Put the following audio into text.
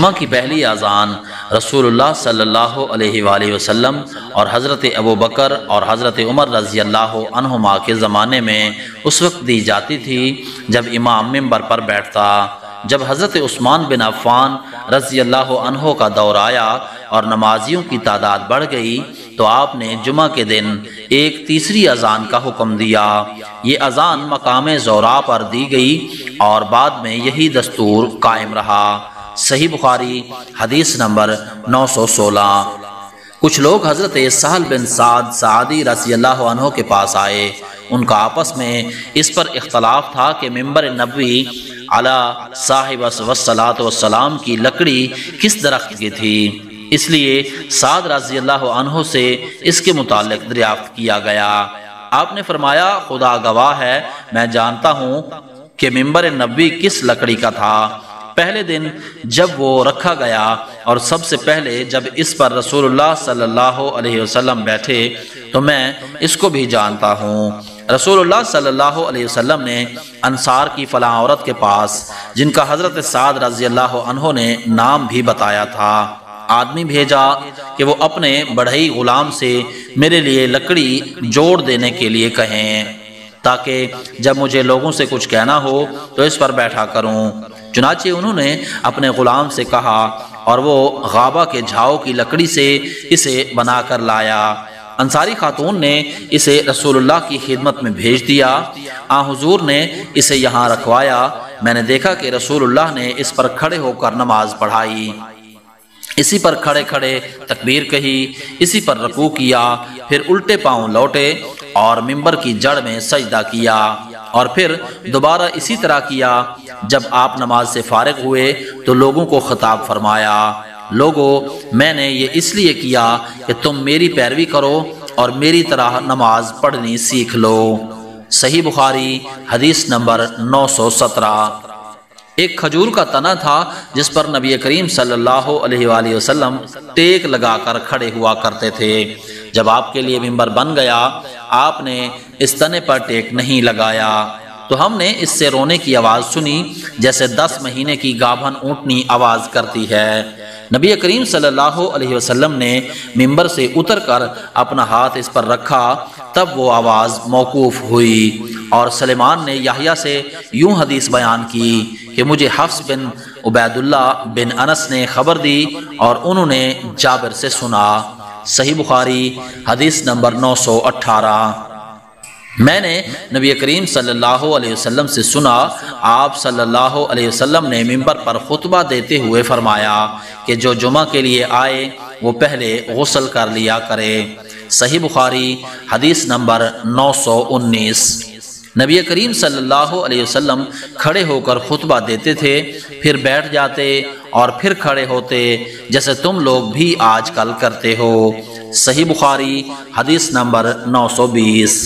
جمعہ کی پہلی اذان رسول اللہ صلی اللہ علیہ وآلہ وسلم اور حضرت ابو بکر اور حضرت عمر رضی اللہ عنہما کے زمانے میں اس وقت دی جاتی تھی جب امام منبر پر بیٹھتا۔ جب حضرت عثمان بن عفان رضی اللہ عنہ کا دور آیا اور نمازیوں کی تعداد بڑھ گئی تو آپ نے جمعہ کے دن ایک تیسری اذان کا حکم دیا۔ یہ اذان مقام زورا پر دی گئی اور بعد میں یہی دستور قائم رہا۔ صحیح بخاری حدیث نمبر 916۔ کچھ لوگ حضرت سہل بن سعد سعدی رضی اللہ عنہ کے پاس آئے۔ ان کا آپس میں اس پر اختلاف تھا کہ ممبر نبوی علی صاحب الصلاۃ والسلام کی لکڑی کس درخت کی تھی، اس لیے سعد رضی اللہ عنہ سے اس کے متعلق دریافت کیا گیا۔ آپ نے فرمایا خدا گواہ ہے میں جانتا ہوں کہ ممبر نبوی کس لکڑی کا تھا۔ پہلے دن جب وہ رکھا گیا اور سب سے پہلے جب اس پر رسول اللہ صلی اللہ علیہ وسلم بیٹھے تو میں اس کو بھی جانتا ہوں۔ رسول اللہ صلی اللہ علیہ وسلم نے انصار کی فلاں عورت کے پاس جن کا حضرت سعد رضی اللہ عنہ نے نام بھی بتایا تھا آدمی بھیجا کہ وہ اپنے بڑھئی غلام سے میرے لیے لکڑی جوڑ دینے کے لیے کہیں تاکہ جب مجھے لوگوں سے کچھ کہنا ہو تو اس پر بیٹھا کروں۔ چنانچہ انہوں نے اپنے غلام سے کہا اور وہ غابہ کے جھاؤ کی لکڑی سے اسے بنا کر لایا۔ انصاری خاتون نے اسے رسول اللہ کی خدمت میں بھیج دیا۔ حضور نے اسے یہاں رکھوایا۔ میں نے دیکھا کہ رسول اللہ نے اس پر کھڑے ہو کر نماز پڑھائی، اسی پر کھڑے کھڑے تکبیر کہی، اسی پر رکوع کیا، پھر الٹے پاؤں لوٹے اور منبر کی جڑ میں سجدہ کیا اور پھر دوبارہ اسی طرح کیا۔ جب آپ نماز سے فارغ ہوئے تو لوگوں کو خطاب فرمایا، لوگو میں نے یہ اس لیے کیا کہ تم میری پیروی کرو اور میری طرح نماز پڑھنی سیکھ لو۔ صحیح بخاری حدیث نمبر 917۔ ایک کھجور کا تنا تھا جس پر نبی کریم صلی اللہ علیہ وآلہ وسلم ٹیک لگا کر کھڑے ہوا کرتے تھے۔ جب آپ کے لیے منبر بن گیا آپ نے اس تنے پر ٹیک نہیں لگایا تو ہم نے اس سے رونے کی آواز سنی جیسے 10 مہینے کی گابھن اونٹنی آواز کرتی ہے۔ نبی کریم صلی اللہ علیہ وسلم نے منبر سے اتر کر اپنا ہاتھ اس پر رکھا، تب وہ آواز موقوف ہوئی اور سلیمان نے یحییٰ سے یوں حدیث بیان کی کہ مجھے حفص بن عبید اللہ بن انس نے خبر دی اور انہوں نے جابر سے سنا۔ صحیح بخاری حدیث نمبر 918۔ میں نے نبی کریم صلی اللہ علیہ وسلم سے سنا آپ صلی اللہ علیہ وسلم نے منبر پر خطبہ دیتے ہوئے فرمایا کہ جو جمعہ کے لیے آئے وہ پہلے غسل کر لیا کرے۔ صحیح بخاری حدیث نمبر 919۔ نبی کریم صلی اللہ علیہ وسلم کھڑے ہو کر خطبہ دیتے تھے، پھر بیٹھ جاتے اور پھر کھڑے ہوتے جیسے تم لوگ بھی آج کل کرتے ہو۔ صحیح بخاری حدیث نمبر 920۔